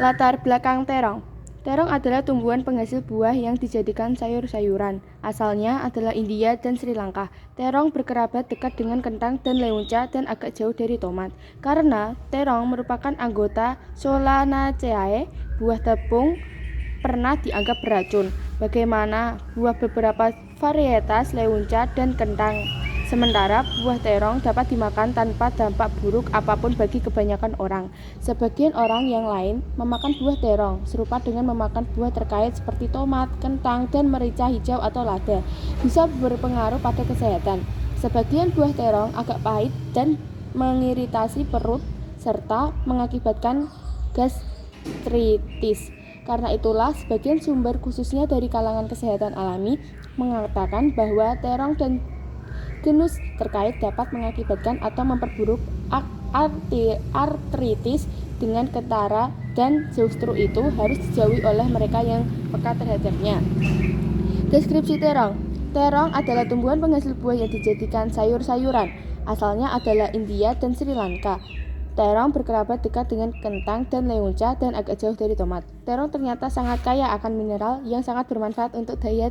Latar belakang terong. Terong adalah tumbuhan penghasil buah yang dijadikan sayur-sayuran. Asalnya adalah India dan Sri Lanka. Terong berkerabat dekat dengan kentang dan leunca dan agak jauh dari tomat. Karena terong merupakan anggota Solanaceae, buah tepung pernah dianggap beracun. Bagaimana buah beberapa varietas leunca dan kentang. Sementara buah terong dapat dimakan tanpa dampak buruk apapun bagi kebanyakan orang. Sebagian orang yang lain memakan buah terong serupa dengan memakan buah terkait seperti tomat, kentang, dan merica hijau atau lada. Bisa berpengaruh pada kesehatan. Sebagian buah terong agak pahit dan mengiritasi perut serta mengakibatkan gastritis. Karena itulah, sebagian sumber khususnya dari kalangan kesehatan alami mengatakan bahwa terong dan genus terkait dapat mengakibatkan atau memperburuk artritis dengan ketara dan justru itu harus dijauhi oleh mereka yang peka terhadapnya. Deskripsi terong. Terong adalah tumbuhan penghasil buah yang dijadikan sayur-sayuran. Asalnya adalah India dan Sri Lanka. Terong berkerabat dekat dengan kentang dan leunca dan agak jauh dari tomat. Terong ternyata sangat kaya akan mineral yang sangat bermanfaat untuk daya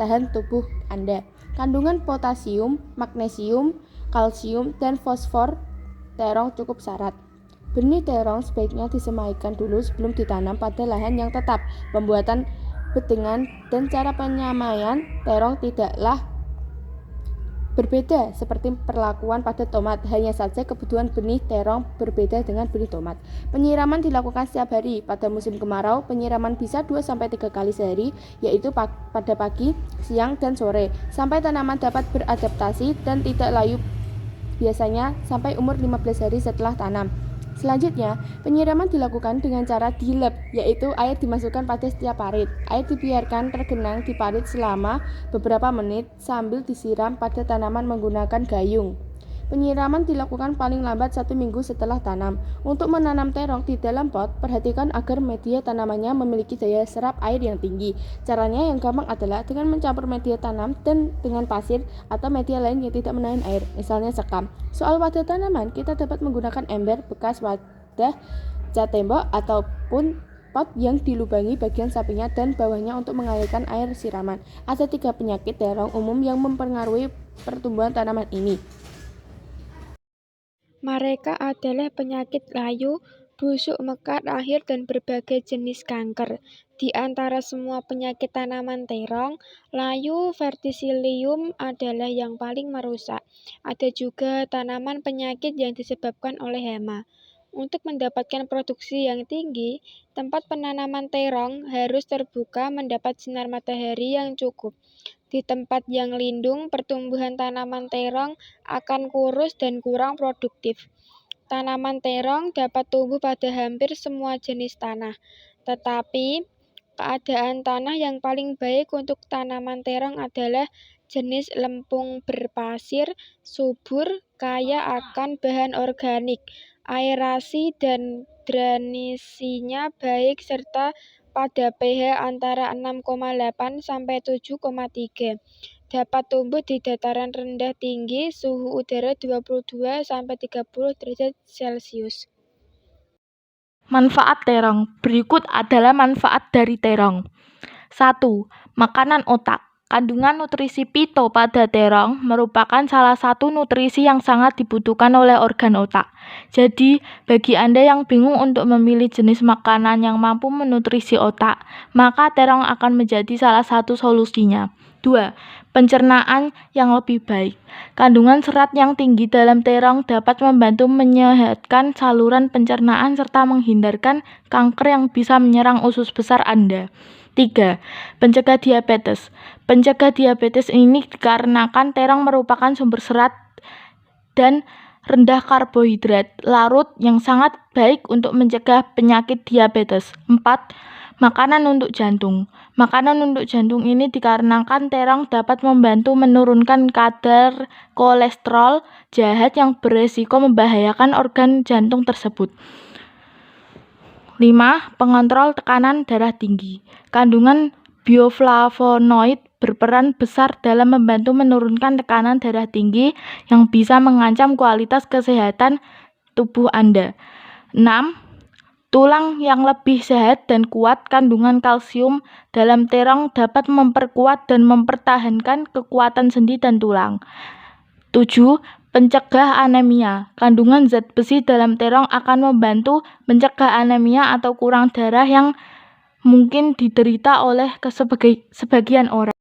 tahan tubuh Anda. Kandungan potasium, magnesium, kalsium, dan fosfor terong cukup syarat. Benih terong sebaiknya disemaikan dulu sebelum ditanam pada lahan yang tetap. Pembuatan bedengan dan cara penyamaian terong tidaklah berbeda seperti perlakuan pada tomat, hanya saja kebutuhan benih terong berbeda dengan benih tomat. Penyiraman dilakukan setiap hari. Pada musim kemarau, penyiraman bisa 2-3 kali sehari, yaitu pada pagi, siang, dan sore, sampai tanaman dapat beradaptasi dan tidak layu, biasanya sampai umur 15 hari setelah tanam. Selanjutnya, penyiraman dilakukan dengan cara dilep, yaitu air dimasukkan pada setiap parit. Air dibiarkan tergenang di parit selama beberapa menit sambil disiram pada tanaman menggunakan gayung. Penyiraman dilakukan paling lambat 1 minggu setelah tanam. Untuk menanam terong di dalam pot, perhatikan agar media tanamannya memiliki daya serap air yang tinggi. Caranya yang gampang adalah dengan mencampur media tanam dan dengan pasir atau media lain yang tidak menahan air, misalnya sekam. Soal wadah tanaman, kita dapat menggunakan ember, bekas wadah, cat tembok, ataupun pot yang dilubangi bagian sampingnya dan bawahnya untuk mengalirkan air siraman. Ada 3 penyakit terong umum yang mempengaruhi pertumbuhan tanaman ini. Mereka adalah penyakit layu, busuk mekar akhir, dan berbagai jenis kanker. Di antara semua penyakit tanaman terong, layu verticillium adalah yang paling merusak. Ada juga tanaman penyakit yang disebabkan oleh hama. Untuk mendapatkan produksi yang tinggi, tempat penanaman terong harus terbuka mendapat sinar matahari yang cukup. Di tempat yang lindung, pertumbuhan tanaman terong akan kurus dan kurang produktif. Tanaman terong dapat tumbuh pada hampir semua jenis tanah, tetapi keadaan tanah yang paling baik untuk tanaman terong adalah jenis lempung berpasir, subur, kaya akan bahan organik, aerasi dan drainasinya baik serta pada pH antara 6,8 sampai 7,3. Dapat tumbuh di dataran rendah tinggi, suhu udara 22 sampai 30 derajat Celcius. Manfaat terong. Berikut adalah manfaat dari terong. 1. Makanan otak. Kandungan nutrisi pito pada terong merupakan salah satu nutrisi yang sangat dibutuhkan oleh organ otak. Jadi, bagi Anda yang bingung untuk memilih jenis makanan yang mampu menutrisi otak, maka terong akan menjadi salah satu solusinya. 2. Pencernaan yang lebih baik. Kandungan serat yang tinggi dalam terong dapat membantu menyehatkan saluran pencernaan serta menghindarkan kanker yang bisa menyerang usus besar Anda. 3. Pencegah diabetes. Pencegah diabetes ini dikarenakan terong merupakan sumber serat dan rendah karbohidrat larut yang sangat baik untuk mencegah penyakit diabetes. 4. Makanan untuk jantung. Makanan untuk jantung ini dikarenakan terong dapat membantu menurunkan kadar kolesterol jahat yang beresiko membahayakan organ jantung tersebut. 5. Pengontrol tekanan darah tinggi. Kandungan bioflavonoid berperan besar dalam membantu menurunkan tekanan darah tinggi yang bisa mengancam kualitas kesehatan tubuh Anda. 6. Tulang yang lebih sehat dan kuat, kandungan kalsium dalam terong dapat memperkuat dan mempertahankan kekuatan sendi dan tulang. 7. Pencegah anemia. Kandungan zat besi dalam terong akan membantu mencegah anemia atau kurang darah yang mungkin diderita oleh sebagian orang.